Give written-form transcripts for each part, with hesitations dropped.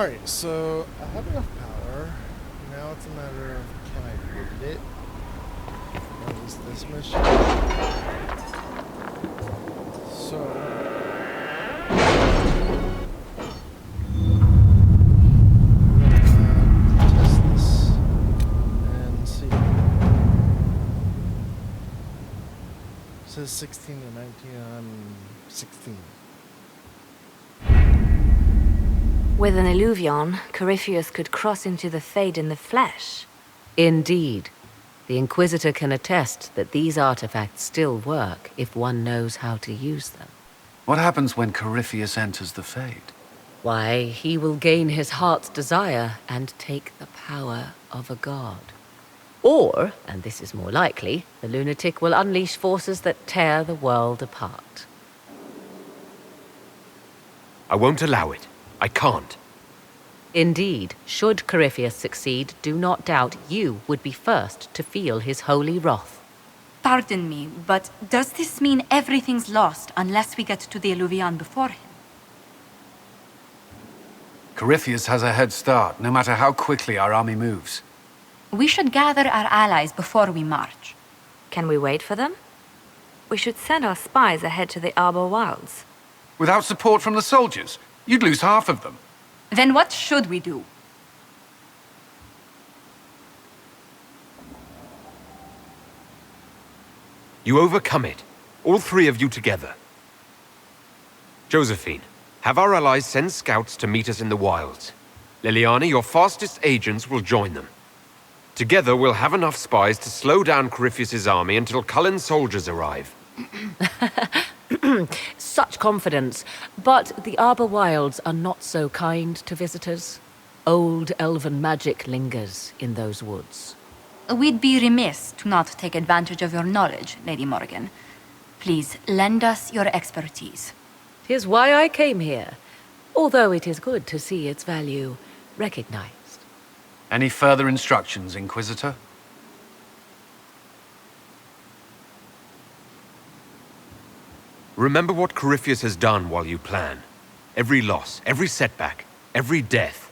Alright, so I have enough power. Now it's a matter of can I hold it? At least this mission. So test this and see. It says 16 to 19, I'm 16. With an illuvion, Corypheus could cross into the Fade in the flesh. Indeed. The Inquisitor can attest that these artifacts still work if one knows how to use them. What happens when Corypheus enters the Fade? Why, he will gain his heart's desire and take the power of a god. Or, and this is more likely, the lunatic will unleash forces that tear the world apart. I won't allow it. I can't. Indeed, should Corypheus succeed, do not doubt you would be first to feel his holy wrath. Pardon me, but does this mean everything's lost unless we get to the Illuvian before him? Corypheus has a head start, no matter how quickly our army moves. We should gather our allies before we march. Can we wait for them? We should send our spies ahead to the Arbor Wilds. Without support from the soldiers, you'd lose half of them. Then what should we do? You overcome it. All three of you together. Josephine, have our allies send scouts to meet us in the wilds. Liliana, your fastest agents will join them. Together, we'll have enough spies to slow down Corypheus's army until Cullen's soldiers arrive. Such confidence, but the Arbor Wilds are not so kind to visitors. Old elven magic lingers in those woods. We'd be remiss to not take advantage of your knowledge, Lady Morrigan. Please, lend us your expertise. 'Tis why I came here, although it is good to see its value recognized. Any further instructions, Inquisitor? Remember what Corypheus has done while you plan. Every loss, every setback, every death.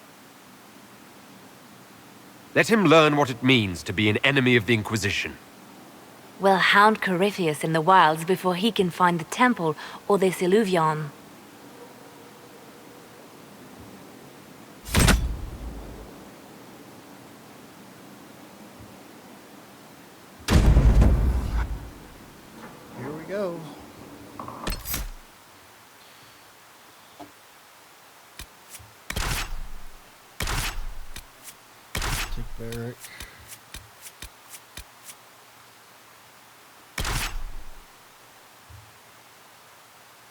Let him learn what it means to be an enemy of the Inquisition. We'll hound Corypheus in the wilds before he can find the temple or this illuvion. Here we go. Take Barrack.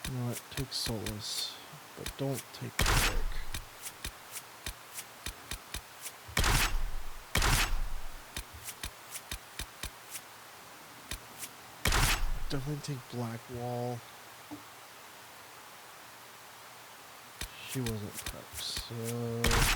You know what? Take Solus, but don't take Barrack. Definitely take Blackwall. She wasn't prepped, so...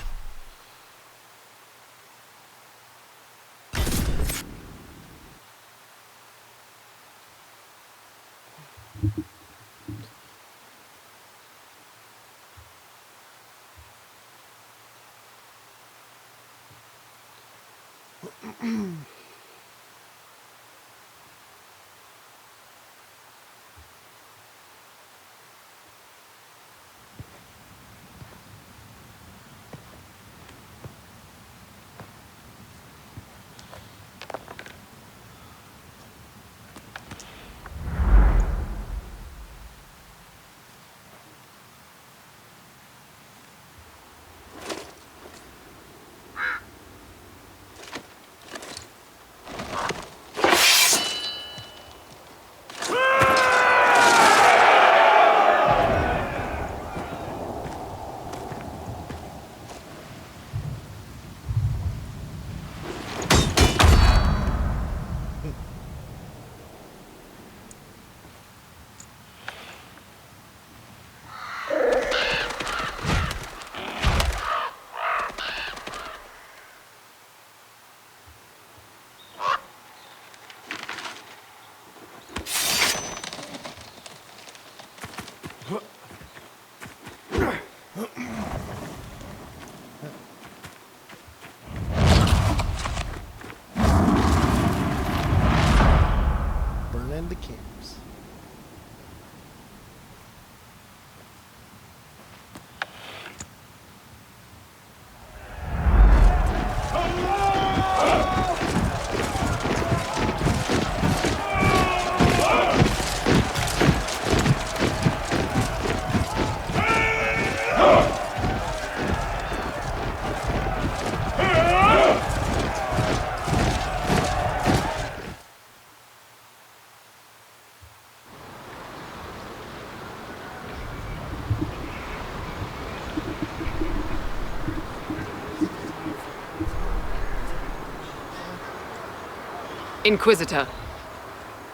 Inquisitor,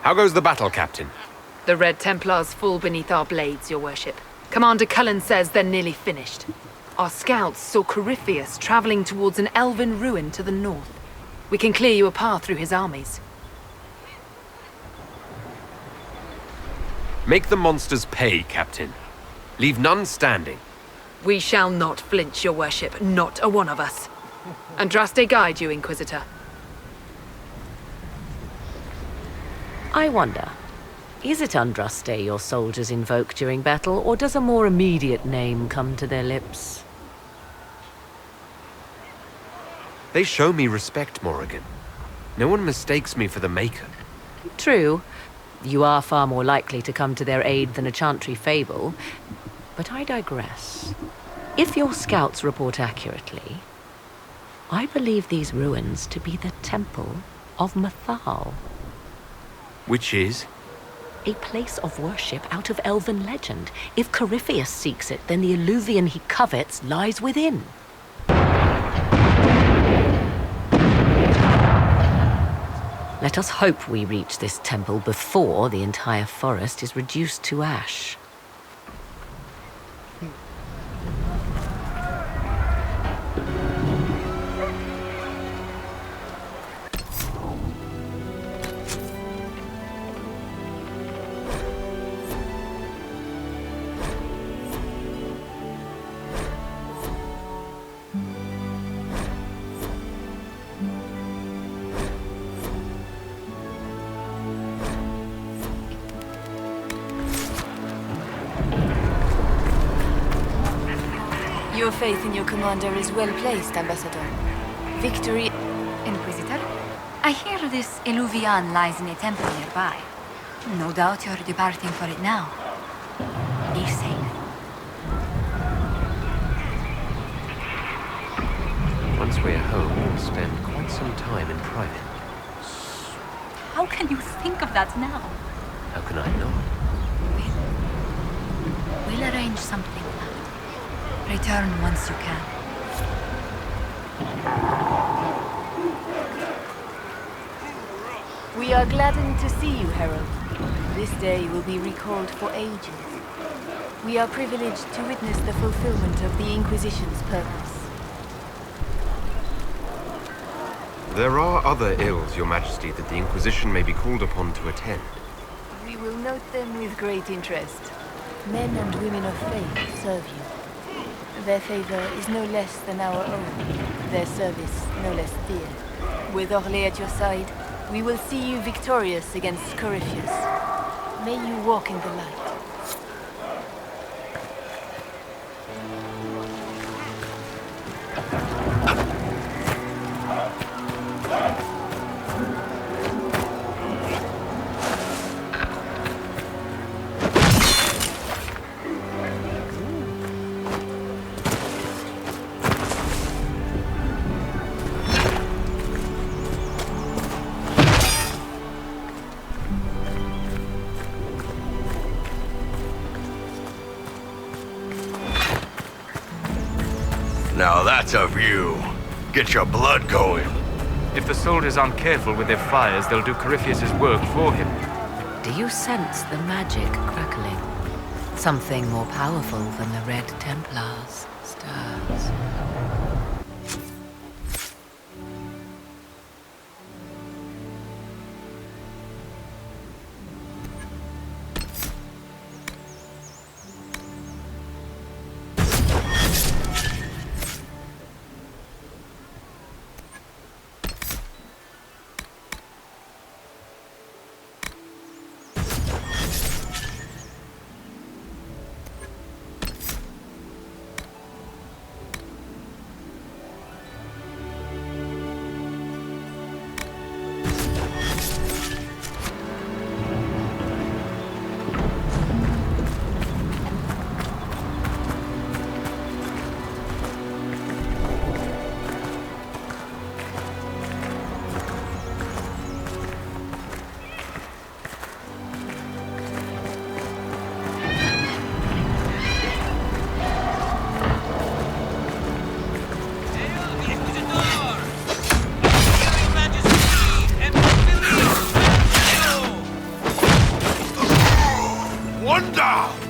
How goes the battle, Captain? the Red Templars fall beneath our blades, your worship. Commander Cullen says they're nearly finished. Our scouts saw Corypheus traveling towards an elven ruin to the north. We can clear you a path through his armies. Make the monsters pay, Captain. Leave none standing. We shall not flinch, your worship, not a one of us. Andraste guide you, Inquisitor. I wonder, is it Andraste your soldiers invoke during battle, or does a more immediate name come to their lips? They show me respect, Morrigan. No one mistakes me for the Maker. True. You are far more likely to come to their aid than a chantry fable. But I digress. If your scouts report accurately, I believe these ruins to be the Temple of Mathal. Which is? A place of worship out of elven legend. If Corypheus seeks it, then the alluvion he covets lies within. Let us hope we reach this temple before the entire forest is reduced to ash. Your faith in your commander is well placed, Ambassador. Victory... Inquisitor, I hear this Eluvian lies in a temple nearby. No doubt you're departing for it now. Be safe. Once we're home, we'll spend quite some time in private. How can you think of that now? How can I not? We'll arrange something. Return once you can. We are gladdened to see you, Herald. This day will be recalled for ages. We are privileged to witness the fulfillment of the Inquisition's purpose. There are other ills, Your Majesty, that the Inquisition may be called upon to attend. We will note them with great interest. Men and women of faith serve you. Their favor is no less than our own. Their service no less dear. With Orlé at your side, we will see you victorious against Corypheus. May you walk in the light. Now that's a view. Get your blood going. If the soldiers aren't careful with their fires, they'll do Corypheus's work for him. Do you sense the magic crackling? Something more powerful than the Red Templars stirs. One down!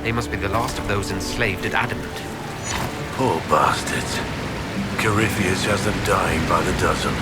They must be the last of those enslaved at Adamant. Poor bastards. Corypheus has them dying by the dozen.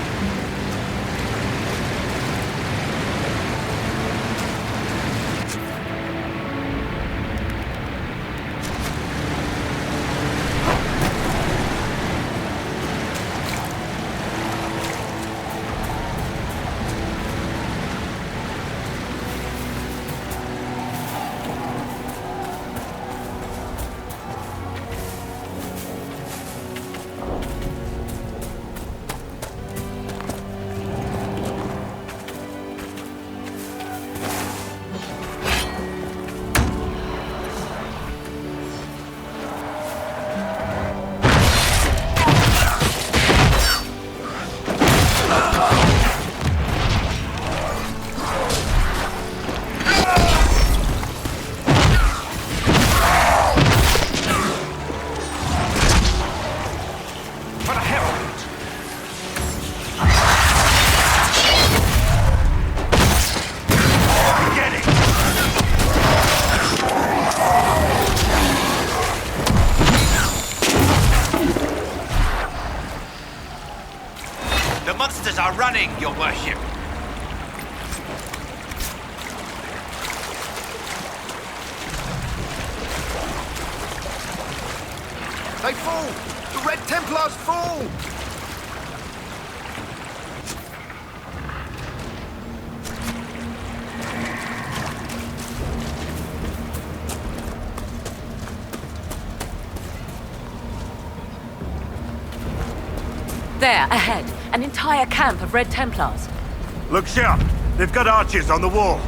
Running, your worship. They fall! The Red Templars fall! There, ahead. An entire camp of Red Templars. Look sharp! They've got archers on the wall.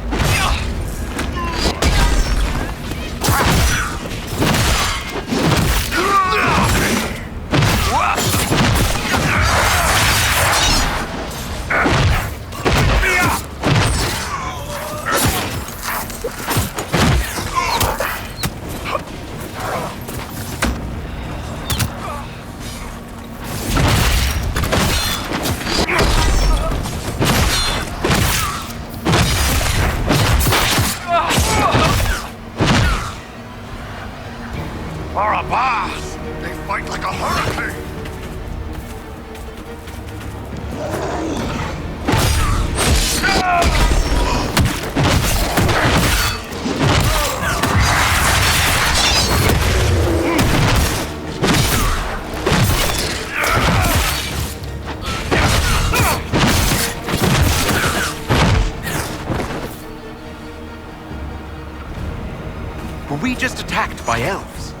we just attacked by elves?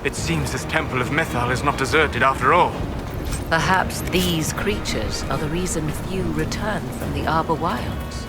It seems this temple of Mythal is not deserted after all. Perhaps these creatures are the reason few return from the Arbor Wilds.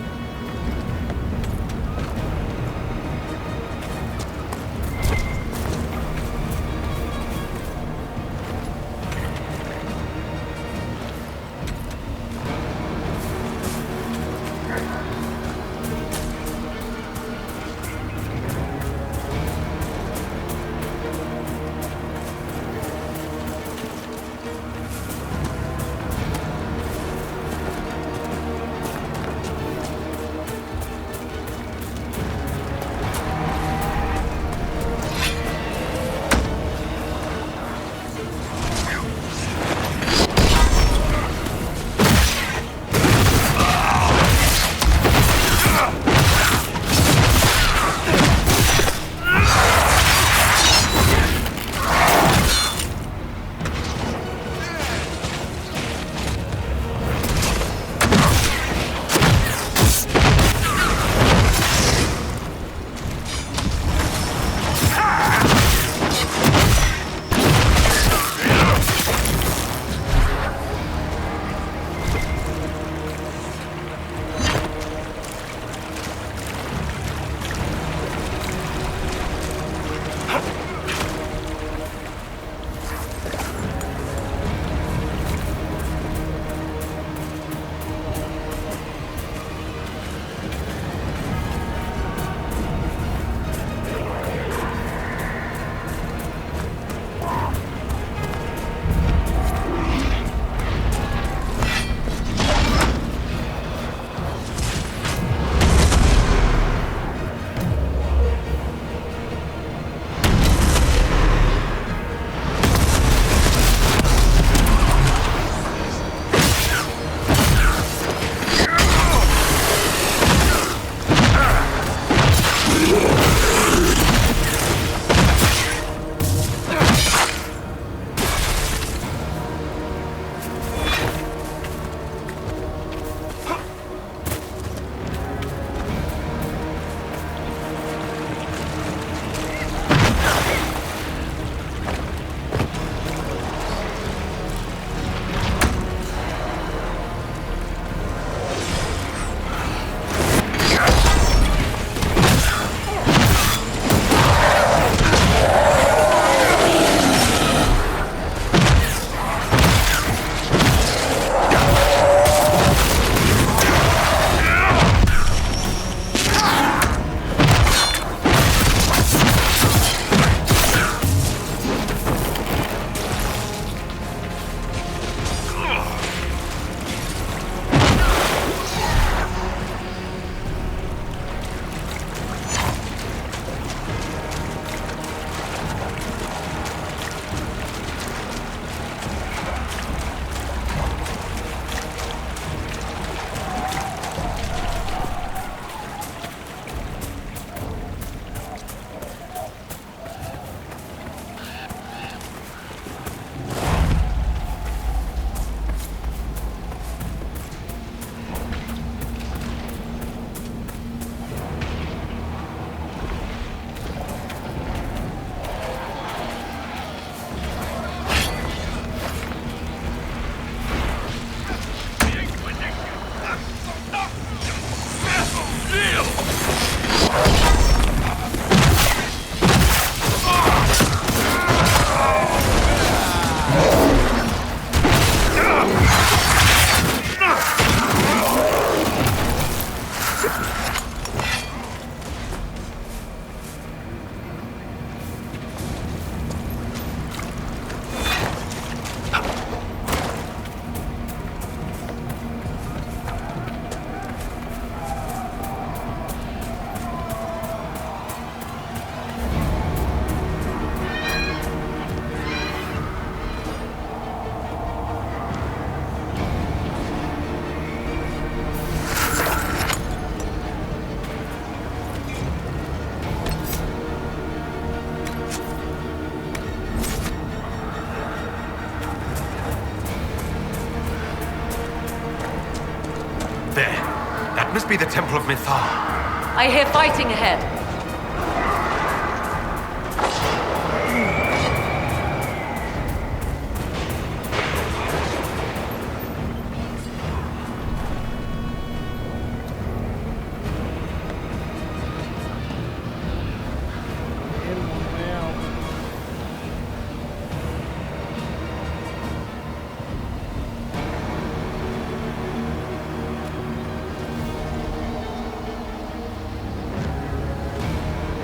Must be the Temple of Mythal. I hear fighting ahead.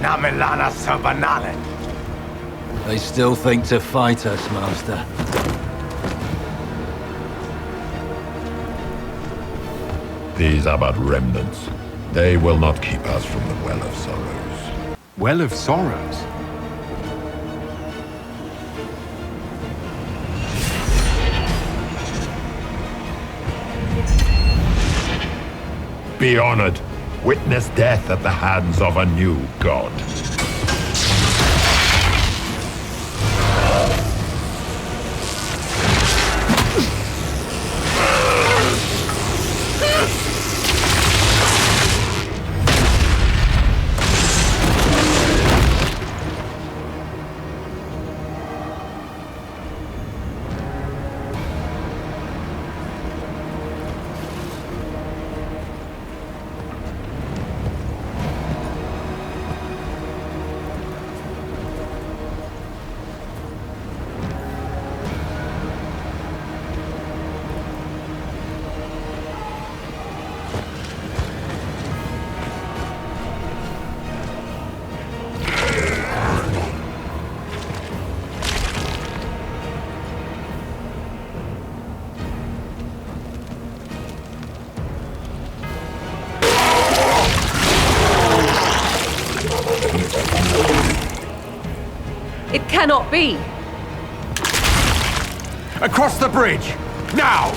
Namelana Sabanale. They still think to fight us, Master. These are but remnants. They will not keep us from the Well of Sorrows. Well of Sorrows? Be honored. Witness death at the hands of a new god. It cannot be! Across the bridge! Now!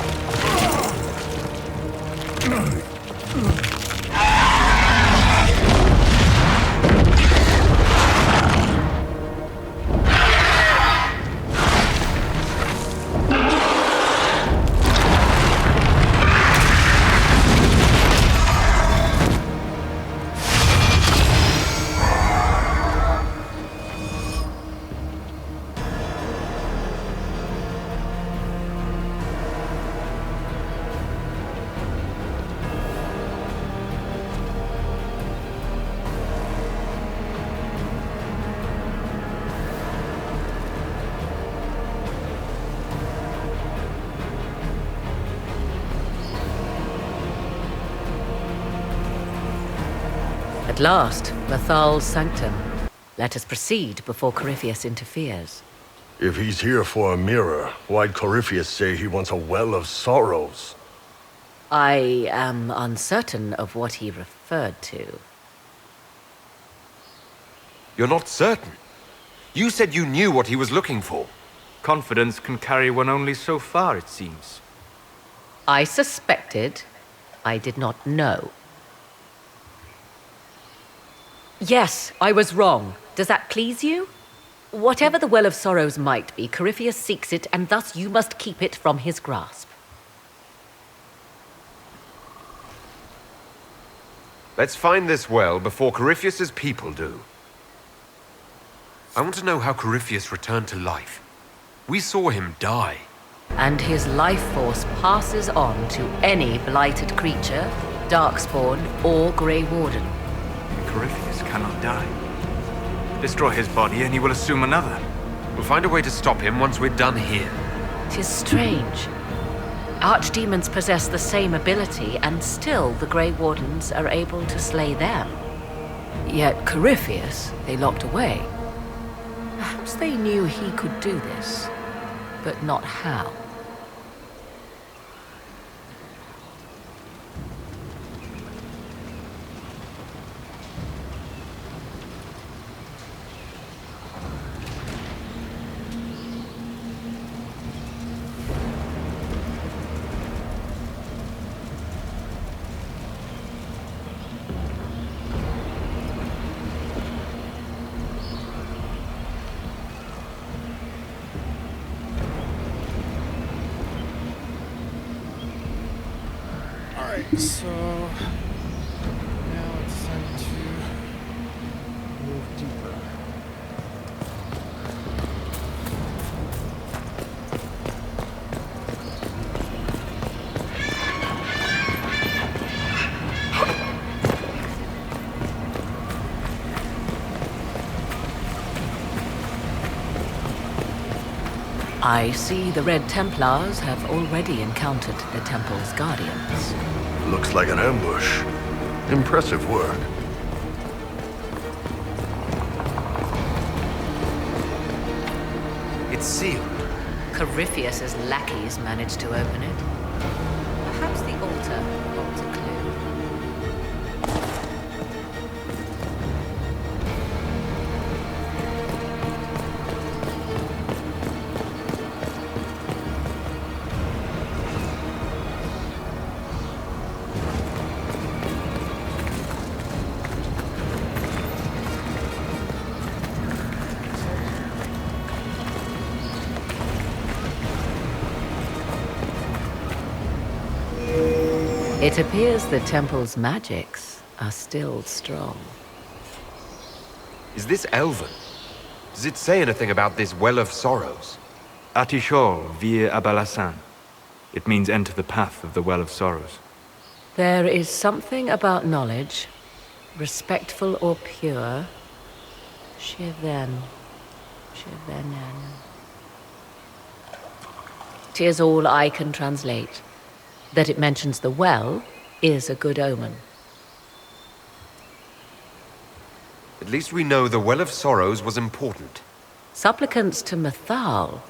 At last, Mathal's sanctum. Let us proceed before Corypheus interferes. If he's here for a mirror, why'd Corypheus say he wants a Well of Sorrows? I am uncertain of what he referred to. You're not certain? You said you knew what he was looking for. Confidence can carry one only so far, it seems. I suspected. I did not know. Yes, I was wrong. Does that please you? Whatever the Well of Sorrows might be, Corypheus seeks it, and thus you must keep it from his grasp. Let's find this well before Corypheus's people do. I want to know how Corypheus returned to life. We saw him die. And his life force passes on to any blighted creature, darkspawn, or Grey Warden. Corypheus cannot die. Destroy his body and he will assume another. We'll find a way to stop him once we're done here. 'Tis strange. Archdemons possess the same ability, and still the Grey Wardens are able to slay them. Yet Corypheus they locked away. Perhaps they knew he could do this, but not how. So now it's time to move deeper. I see the Red Templars have already encountered the temple's guardians. Looks like an ambush. Impressive work. It's sealed. Corypheus's lackeys managed to open it. Perhaps the altar holds a clue. It appears the temple's magics are still strong. Is this Elven? Does it say anything about this Well of Sorrows? Atishol vir Abalasan. It means enter the path of the Well of Sorrows. There is something about knowledge, respectful or pure. Shiven. Shivenen. 'Tis all I can translate. That it mentions the well is a good omen. At least we know the Well of Sorrows was important. Supplicants to Mythal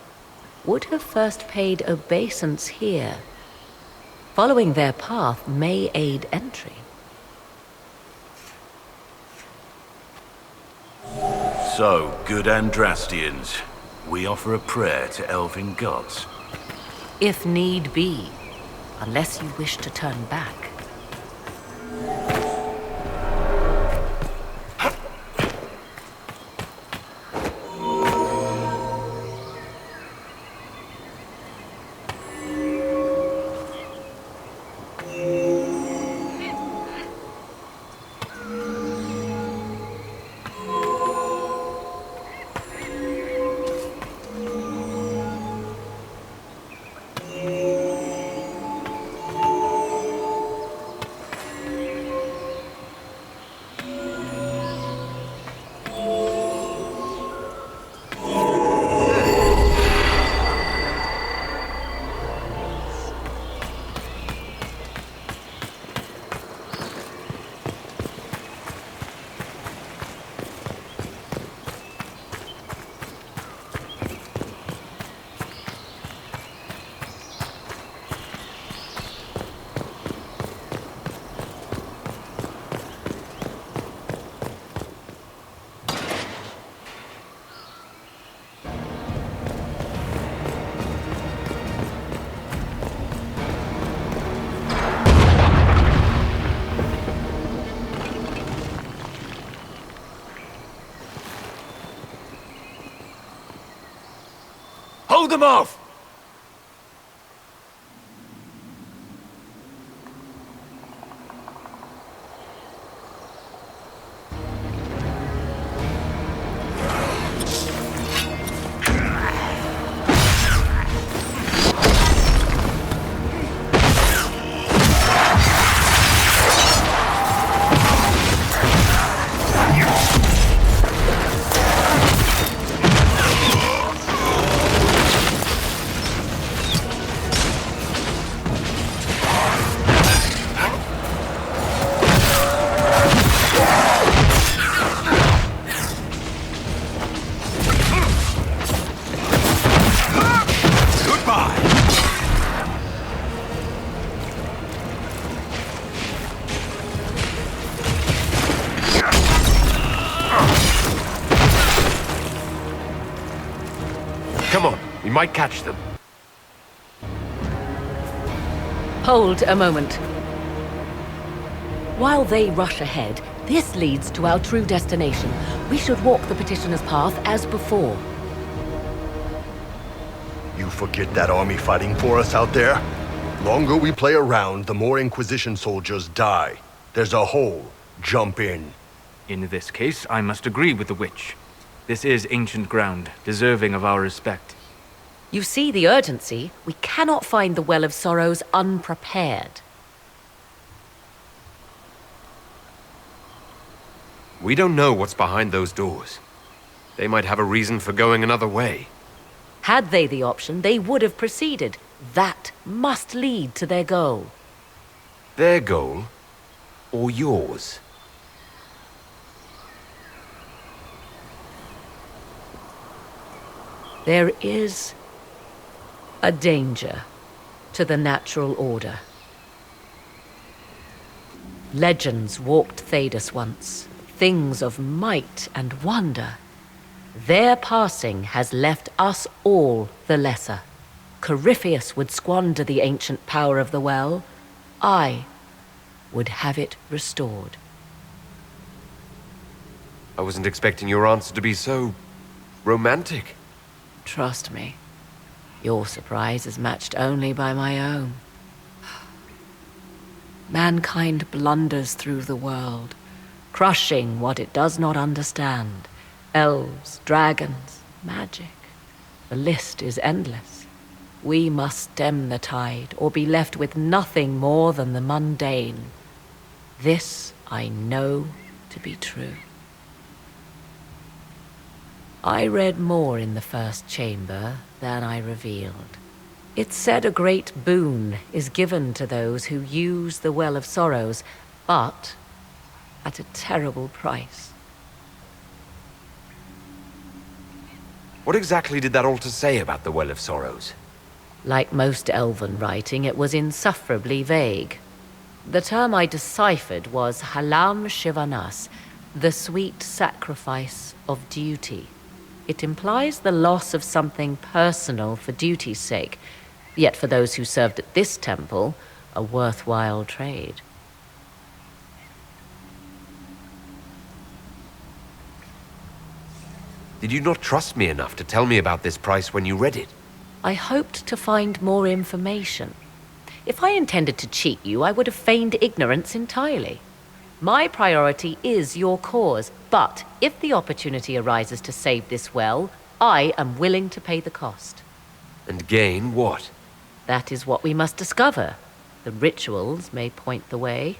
would have first paid obeisance here. Following their path may aid entry. So, good Andrastians, we offer a prayer to elven gods. If need be, unless you wish to turn back. Hold them off! Come on, we might catch them. Hold a moment. While they rush ahead, this leads to our true destination. We should walk the petitioner's path as before. You forget that army fighting for us out there? Longer we play around, the more Inquisition soldiers die. There's a hole. Jump in. In this case, I must agree with the witch. This is ancient ground, deserving of our respect. You see the urgency. We cannot find the Well of Sorrows unprepared. We don't know what's behind those doors. They might have a reason for going another way. Had they the option, they would have proceeded. That must lead to their goal. Their goal? Or yours? There is a danger to the natural order. Legends walked Thedas once, things of might and wonder. Their passing has left us all the lesser. Corypheus would squander the ancient power of the well. I would have it restored. I wasn't expecting your answer to be so romantic. Trust me, your surprise is matched only by my own. Mankind blunders through the world, crushing what it does not understand. Elves, dragons, magic. The list is endless. We must stem the tide, or be left with nothing more than the mundane. This I know to be true. I read more in the first chamber than I revealed. It said a great boon is given to those who use the Well of Sorrows, but at a terrible price. What exactly did that altar say about the Well of Sorrows? Like most elven writing, it was insufferably vague. The term I deciphered was Halam Shivanas, the sweet sacrifice of duty. It implies the loss of something personal for duty's sake, yet for those who served at this temple, a worthwhile trade. Did you not trust me enough to tell me about this price when you read it? I hoped to find more information. If I intended to cheat you, I would have feigned ignorance entirely. My priority is your cause, but if the opportunity arises to save this well, I am willing to pay the cost. And gain what? That is what we must discover. The rituals may point the way.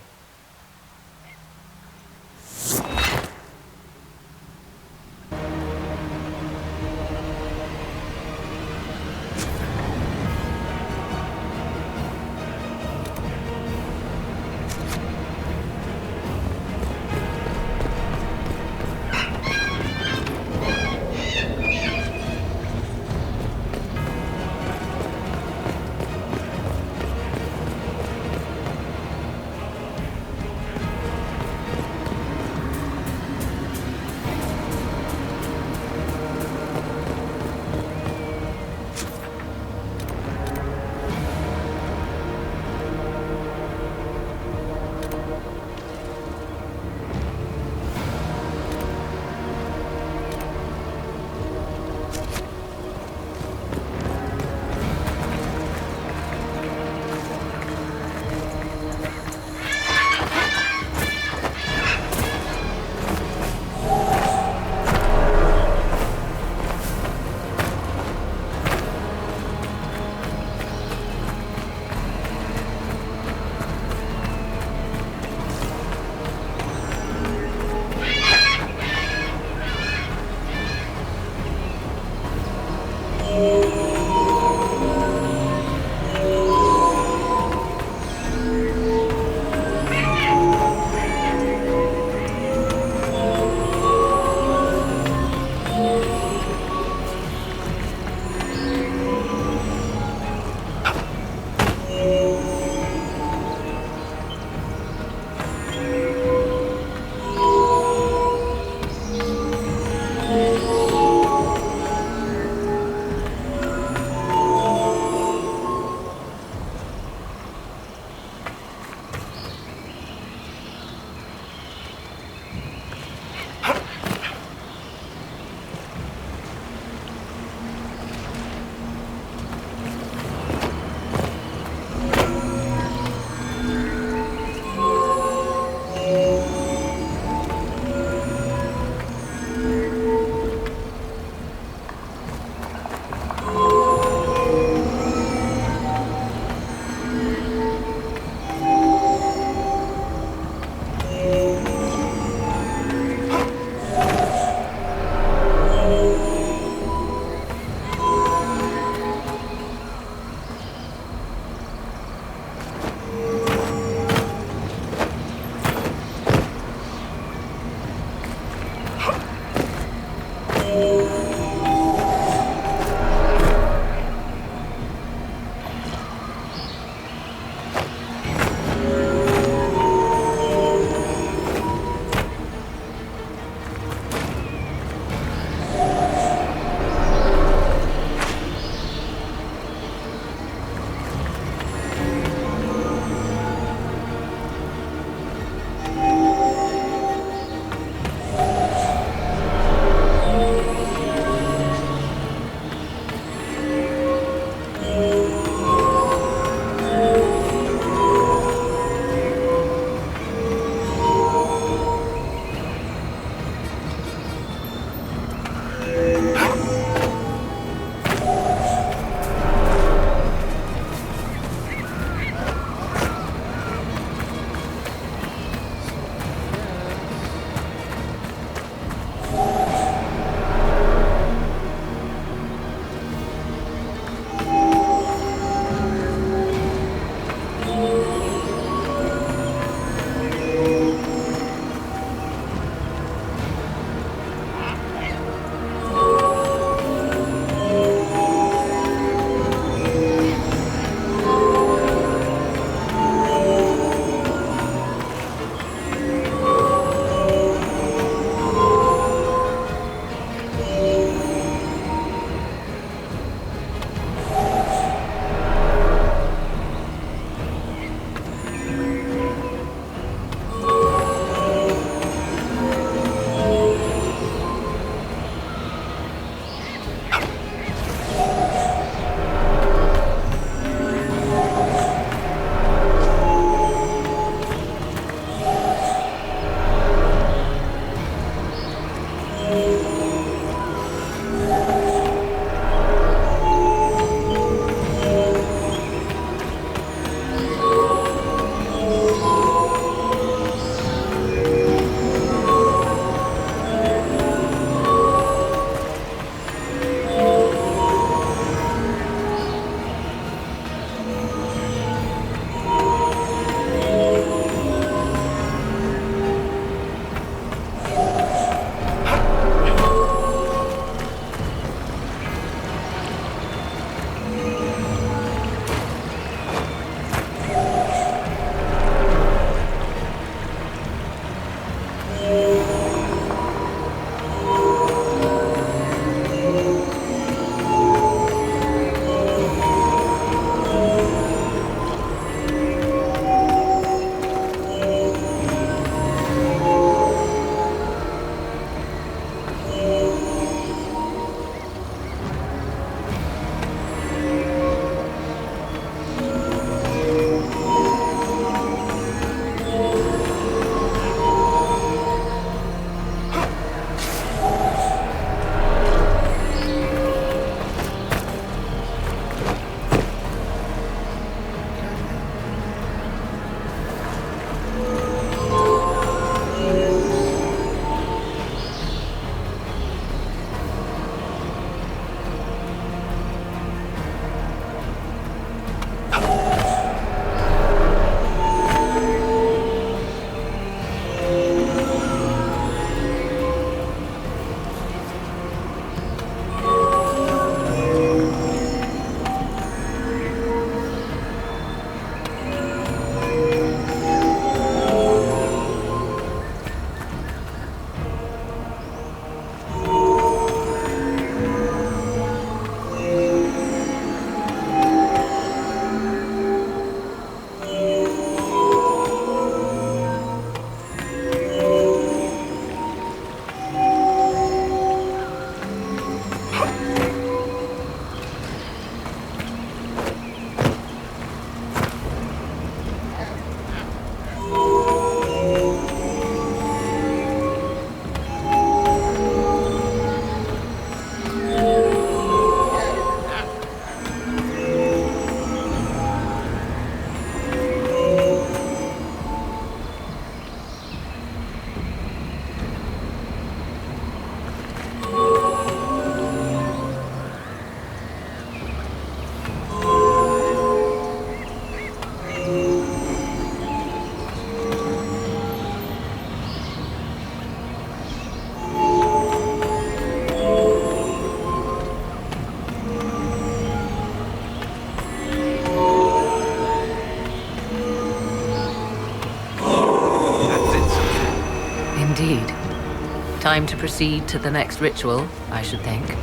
Time to proceed to the next ritual, I should think.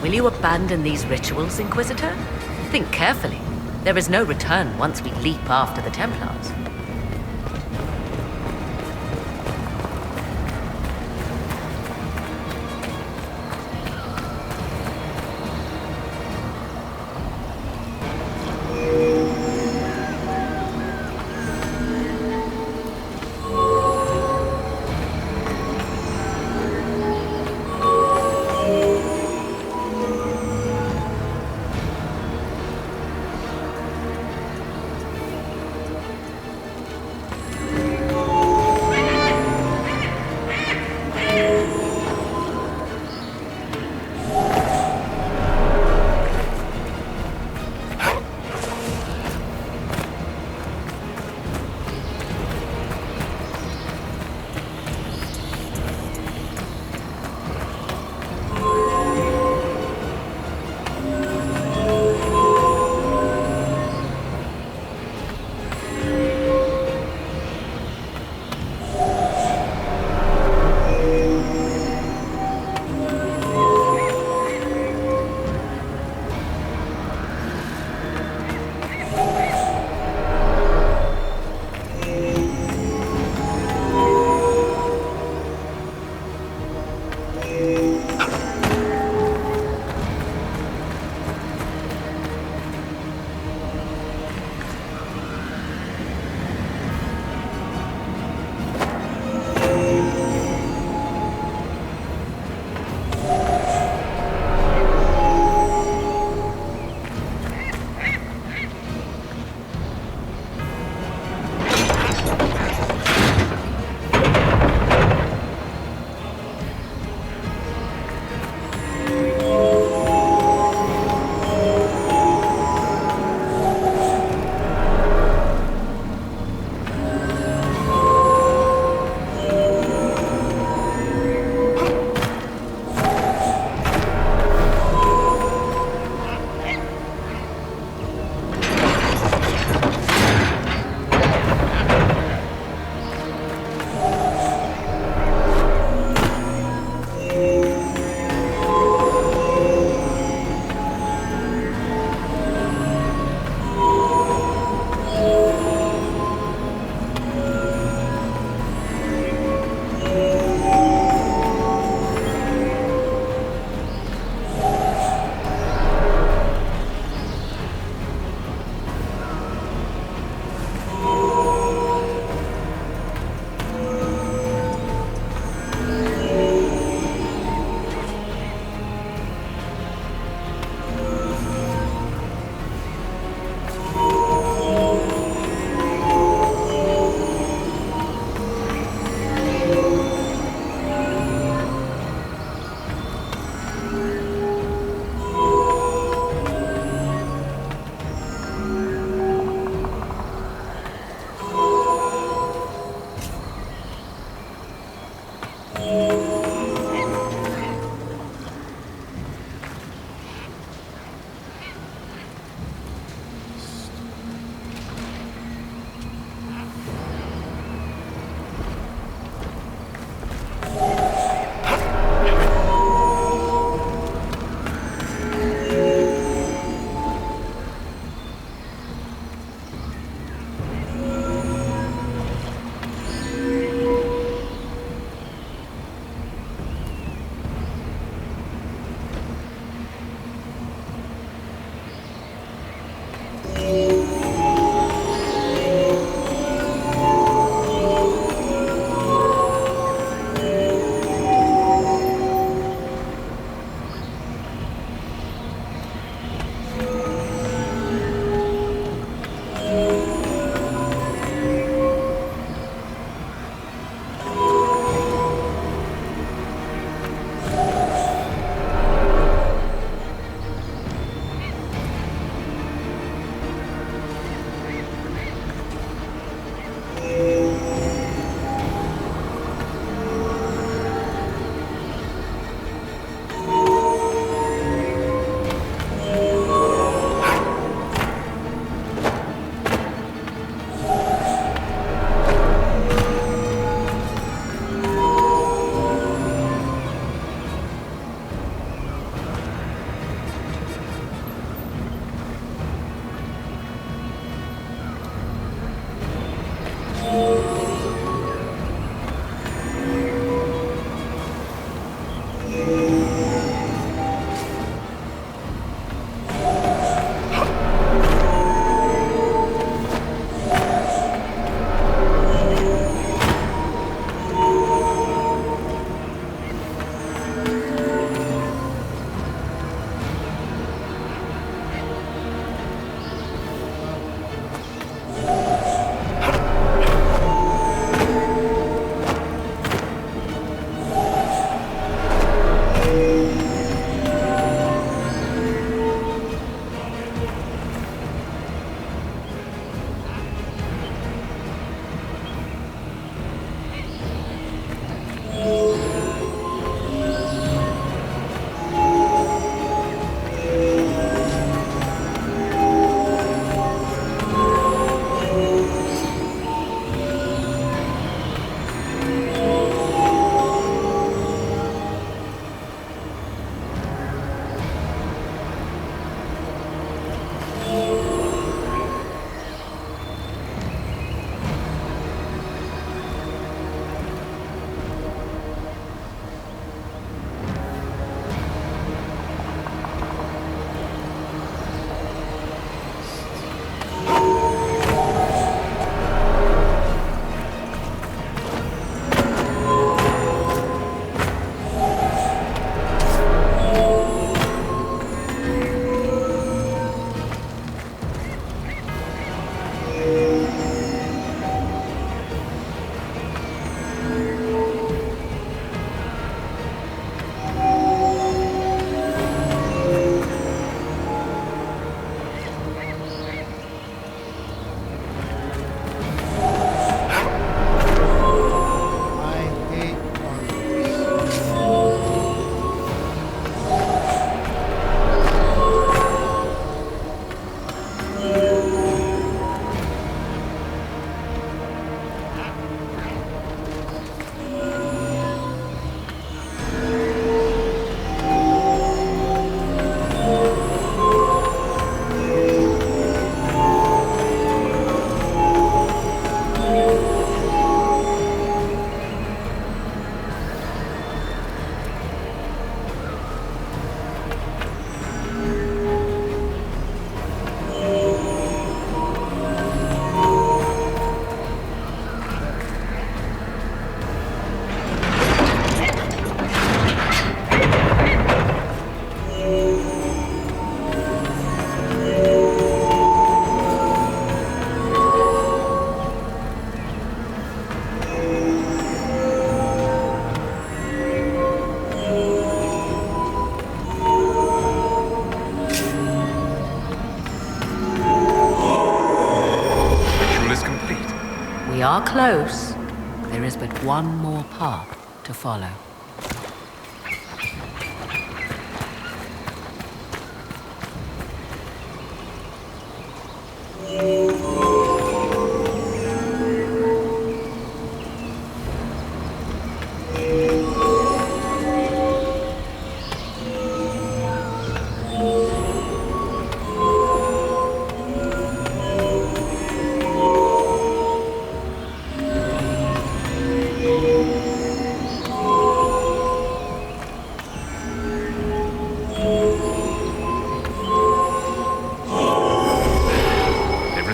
Will you abandon these rituals, Inquisitor? Think carefully. There is no return once we leap after the Templars. are close. There is but one more path to follow.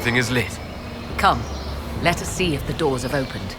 Everything is lit. Come, let us see if the doors have opened.